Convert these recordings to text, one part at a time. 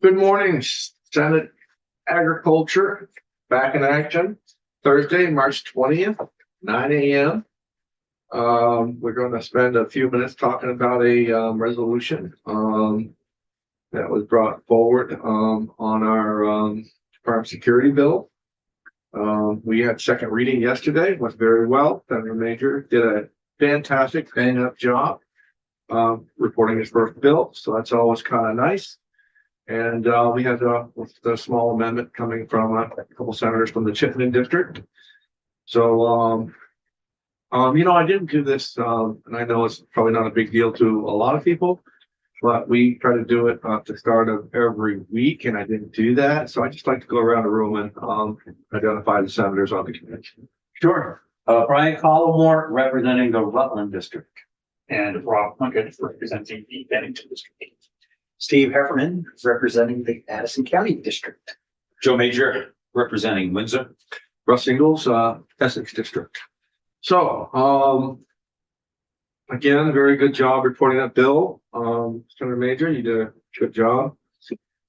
Good morning, Senate Agriculture, back in action, Thursday, March 20th, 9 a.m. We're going to spend a few minutes talking about a resolution that was brought forward on our farm security bill. We had second reading yesterday, went very well. Senator Major did a fantastic, bang-up job reporting his first bill, so that's always kind of nice. And we had the small amendment coming from a couple senators from the Chittenden district. So, I didn't do this, and I know it's probably not a big deal to a lot of people, but we try to do it at the start of every week, and I didn't do that. So I just like to go around the room and identify the senators on the convention. Sure. Brian Collmore, representing the Rutland District. And Rob Plunkett representing the Bennington District. Steve Heffernan, representing the Addison County District. Joe Major, representing Windsor. Russ Ingalls, Essex District. So, again, very good job reporting that bill. Senator Major, you did a good job.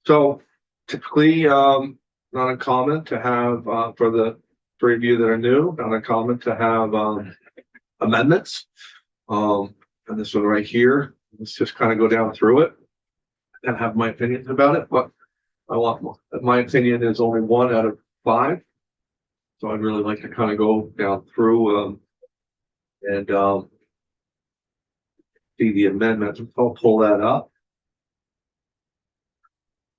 So typically, not uncommon to have, for the three of you that are new, not uncommon to have amendments. And this one right here, let's just kind of go down through it and have my opinions about it. But my opinion is only 1 out of 5. So I'd really like to kind of go down through and see the amendments. I'll pull that up.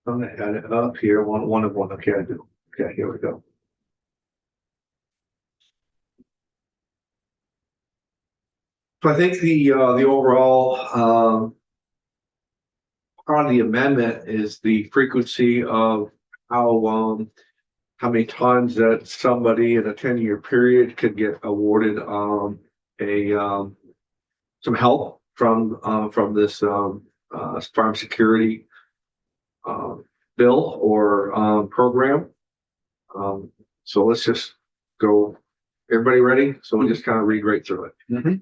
I'm gonna add it up here. One of one. Okay, I do. Okay, here we go. So I think the overall part of the amendment is the frequency of how many times that somebody in a 10-year period could get awarded some help from this farm security bill or program. So let's just go. Everybody ready? So we'll just kind of read right through it. Mm-hmm.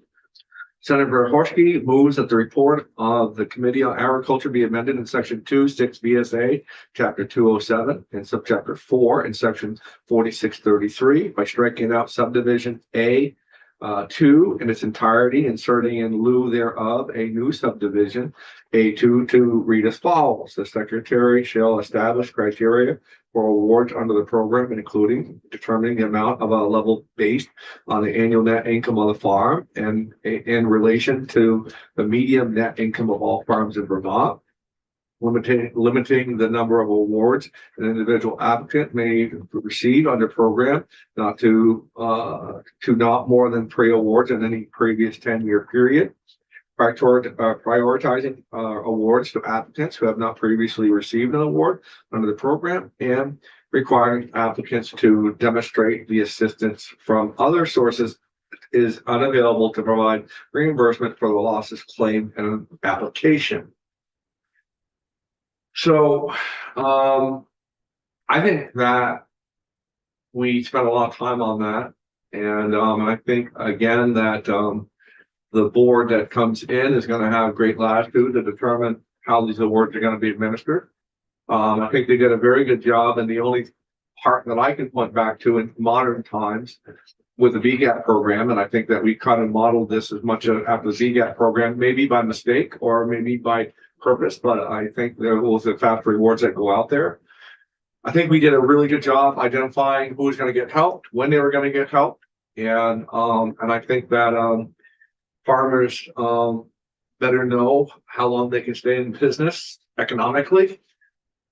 Senator Horsky moves that the report of the Committee on Agriculture be amended in Section 2(6) VSA, Chapter 207, and Subchapter 4 in Section 4633 by striking out subdivision A 2 in its entirety, inserting in lieu thereof a new subdivision A2 to read as follows. The Secretary shall establish criteria for awards under the program, including determining the amount of a level based on the annual net income of the farm and in relation to the median net income of all farms in Vermont. Limiting the number of awards an individual applicant may receive under program not to not more than 3 awards in any previous 10-year period. Prioritizing awards to applicants who have not previously received an award under the program, and requiring applicants to demonstrate the assistance from other sources is unavailable to provide reimbursement for the losses claimed in an application. So I think that we spent a lot of time on that, and I think again that the board that comes in is going to have great latitude to determine how these awards are going to be administered. I think they did a very good job, and the only part that I can point back to in modern times with the VGAT program, and I think that we kind of modeled this as much after the VGAT program, maybe by mistake or maybe by purpose, but I think there was the fast rewards that go out there. I think we did a really good job identifying who was going to get helped, when they were going to get helped, and I think that farmers better know how long they can stay in business economically.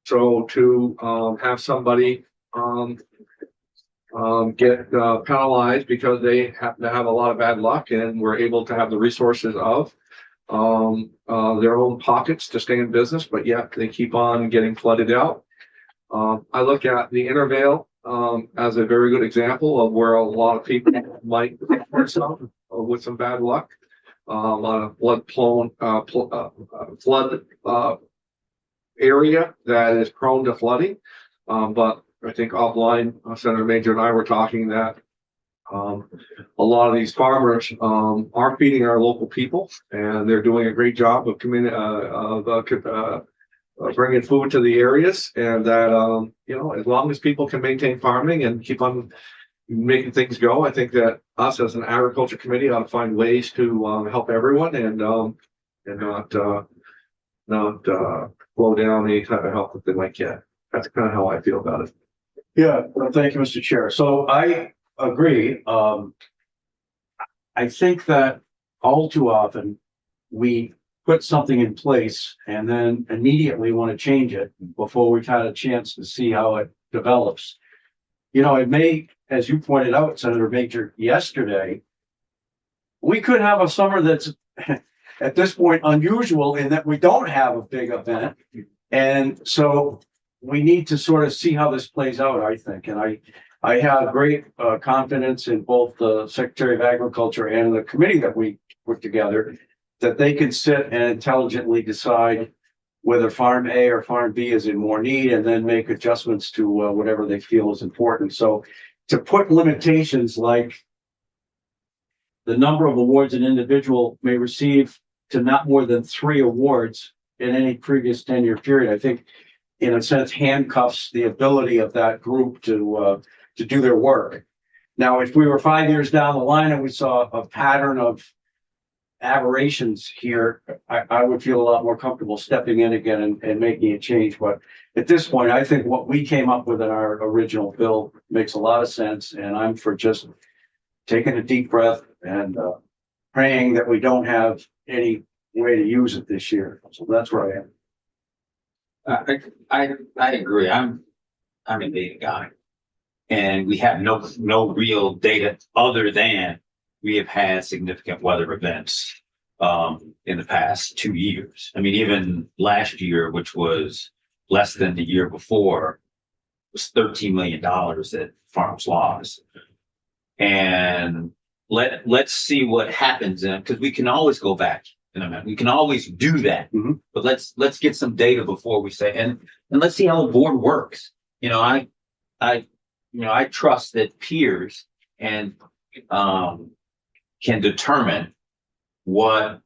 So to have somebody get penalized because they happen to have a lot of bad luck and were able to have the resources of their own pockets to stay in business, but yet they keep on getting flooded out. I look at the Intervale as a very good example of where a lot of people might with some bad luck. A lot of flood area that is prone to flooding. But I think offline, Senator Major and I were talking that a lot of these farmers are feeding our local people, and they're doing a great job of bringing food to the areas, and that, you know, as long as people can maintain farming and keep on making things go, I think that us as an agriculture committee ought to find ways to help everyone and not slow down any type of help that they might get. That's kind of how I feel about it. Yeah, well, thank you, Mr. Chair. So I agree. I think that all too often we put something in place and then immediately want to change it before we've had a chance to see how it develops. You know, it may, as you pointed out, Senator Major, yesterday, we could have a summer that's at this point unusual in that we don't have a big event. And so we need to sort of see how this plays out, I think. And I have great confidence in both the Secretary of Agriculture and the committee that we put together, that they can sit and intelligently decide whether Farm A or Farm B is in more need and then make adjustments to whatever they feel is important. So to put limitations like the number of awards an individual may receive to not more than 3 awards in any previous 10-year period, I think in a sense handcuffs the ability of that group to do their work. Now, if we were 5 years down the line and we saw a pattern of aberrations here, I would feel a lot more comfortable stepping in again and making a change. But at this point, I think what we came up with in our original bill makes a lot of sense. And I'm for just taking a deep breath and praying that we don't have any way to use it this year. So that's where I am. I agree. I'm a data guy. And we have no real data other than we have had significant weather events in the past 2 years. I mean, even last year, which was less than the year before, was $13 million that farms lost. And let's see what happens, because we can always go back. We can always do that. Mm-hmm. But let's get some data before we say, and let's see how the board works. I trust that peers and can determine what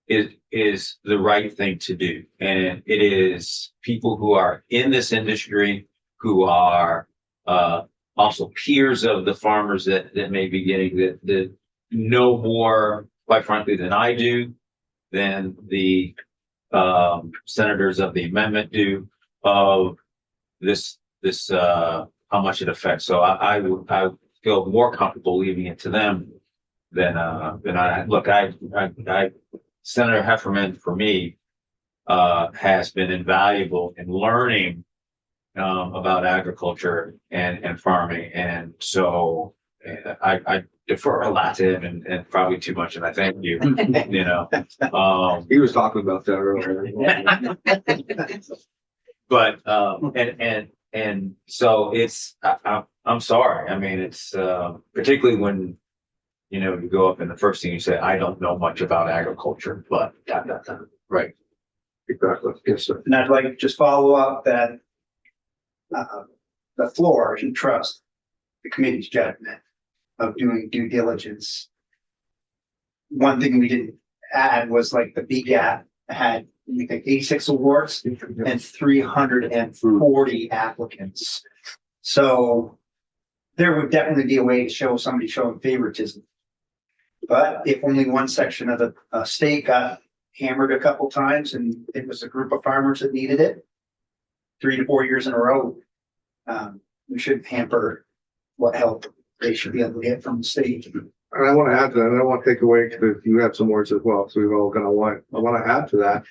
is the right thing to do. And it is people who are in this industry, who are also peers of the farmers that may be getting that know more, quite frankly, than I do, than the senators of the amendment do, of this how much it affects. So I feel more comfortable leaving it to them than I look. Senator Heffernan, for me, has been invaluable in learning about agriculture and farming, and so I defer a lot to him and probably too much, and I thank you. He was talking about that earlier. But and so it's I'm sorry. I mean, it's particularly when you go up and the first thing you say, I don't know much about agriculture, but right. Exactly. Yes, sir. And I'd like to just follow up that the floor should trust the committee's judgment of doing due diligence. One thing we didn't add was like the BGAP had, we think, 86 awards and 340 applicants. So there would definitely be a way to show somebody showing favoritism. But if only one section of the state got hammered a couple times and it was a group of farmers that needed it 3 to 4 years in a row, we shouldn't hamper what help they should be able to get from the state. And I want to add to that, and I want to take away, because you have some words as well, so we've all got to want. I want to add to that.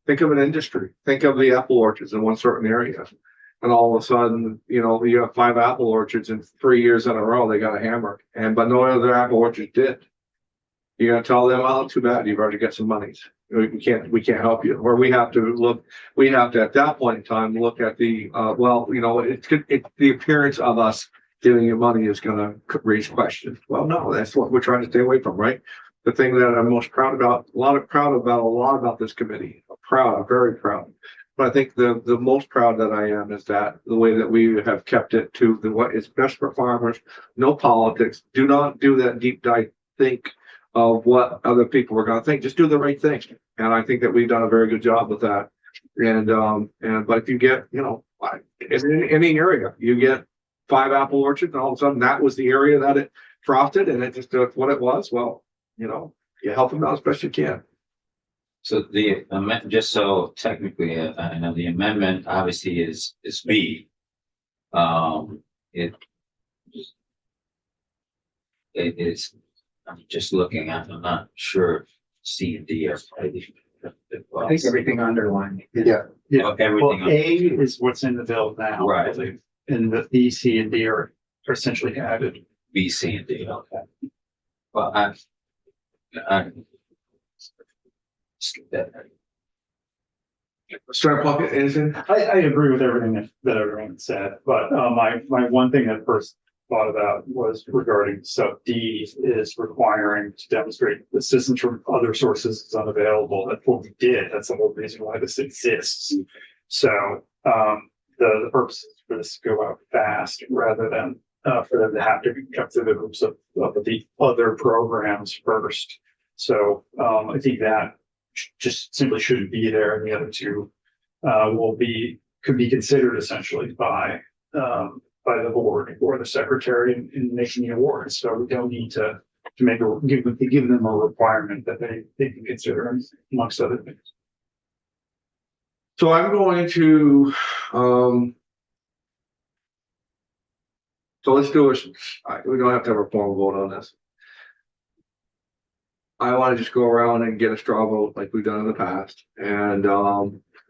Think of an industry. Think of the apple orchards in one certain area. And all of a sudden, you have 5 apple orchards in 3 years in a row, they got a hammer. But no other apple orchards did. You're going to tell them, oh, too bad, you've already got some monies. We can't help you. Or we have to at that point in time, look at the, the appearance of us giving you money is going to raise questions. Well, no, that's what we're trying to stay away from, right? The thing that I'm most proud about, a lot about this committee. I'm very proud. But I think the most proud that I am is that the way that we have kept it to what is best for farmers, no politics. Do not do that deep dive think of what other people are going to think. Just do the right thing. And I think that we've done a very good job with that. But if you get, in any area, you get 5 apple orchards, and all of a sudden that was the area that it frosted, and it just what it was. Well, you help them out as best you can. So the amendment, just so technically, I know the amendment obviously is B. It is, I'm just looking at, I'm not sure if C and D are. I think everything underlined. Yeah, well, Everything. A is what's in the bill now. Right. I believe, and the B, C, and D are essentially added. B, C, and D, okay. Well, I. Skip that. Start Plunkett, anything? I agree with everything that everyone said, but my one thing that first thought about was regarding sub D is requiring to demonstrate assistance from other sources is unavailable. That's what we did. That's the whole reason why this exists. So the purpose is for this to go out fast rather than for them to have to come through the groups of the other programs first. So I think that just simply shouldn't be there, and the other two could be considered essentially by the board or the secretary in making the awards. So we don't need to give them a requirement that they can consider amongst other things. So I'm going to, so let's do it. We don't have to have a formal vote on this. I want to just go around and get a straw vote like we've done in the past. And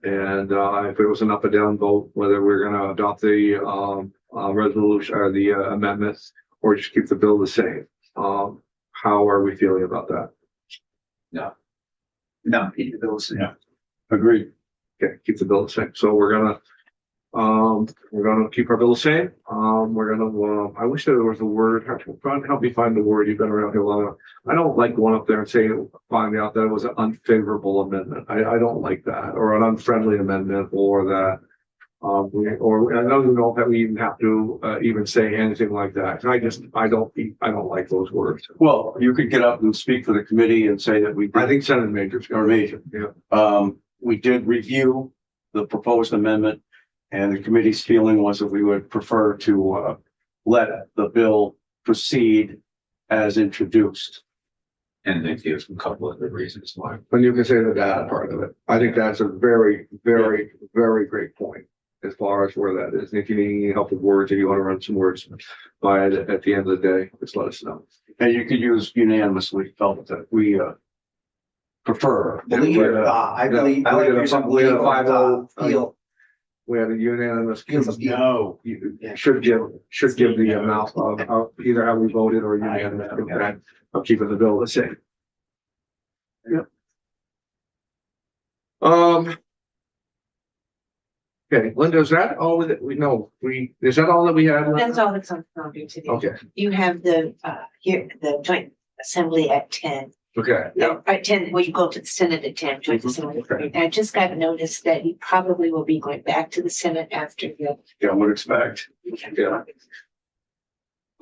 if it was an up or down vote, whether we're going to adopt the resolution or the amendments or just keep the bill the same. How are we feeling about that? No, keep the bills. Yeah. Agreed. Okay, keep the bill the same. So we're gonna keep our bill the same. I wish there was a word. Help me find the word. You've been around here long enough. I don't like going up there and saying, finding out that it was an unfavorable amendment. I don't like that, or an unfriendly amendment, or that. I don't know that we even have to even say anything like that. I don't like those words. Well, you could get up and speak for the committee and say that we I did, think Senate Major's or major. Yeah. We did review the proposed amendment, and the committee's feeling was that we would prefer to let the bill proceed as introduced. And they give a couple of the reasons why. When you can say the data part of it. I think that's a very, very, very great point as far as where that is. And if you need any help with words or you want to run some words by it at the end of the day, just let us know. And you could use unanimously felt that we prefer. I believe we had a 5-0 feel. We had a unanimous. Feels of No. You should give the amount of either how we voted or unanimous consent of keeping the bill the same. Yep. Okay, Linda, is that all that is that all that we had? Linda? That's all that's on calendar today. Okay, You have the joint assembly at 10. okay, yeah, At 10, well, you go to the Senate at 10, joint assembly. Okay. And I just got notice that you probably will be going back to the Senate after the. Yeah, I would expect. yeah.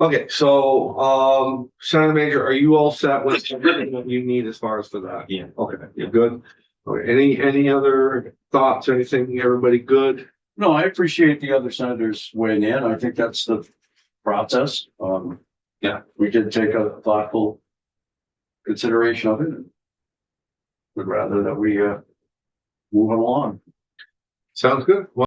Okay, so, Senator Major, are you all set with everything that you need as far as for that? Yeah. Okay, you're good. Okay, any other thoughts, anything, everybody good? No, I appreciate the other senators weighing in. I think that's the process. Yeah, we did take a thoughtful consideration of it. Would rather that we move along. Sounds good.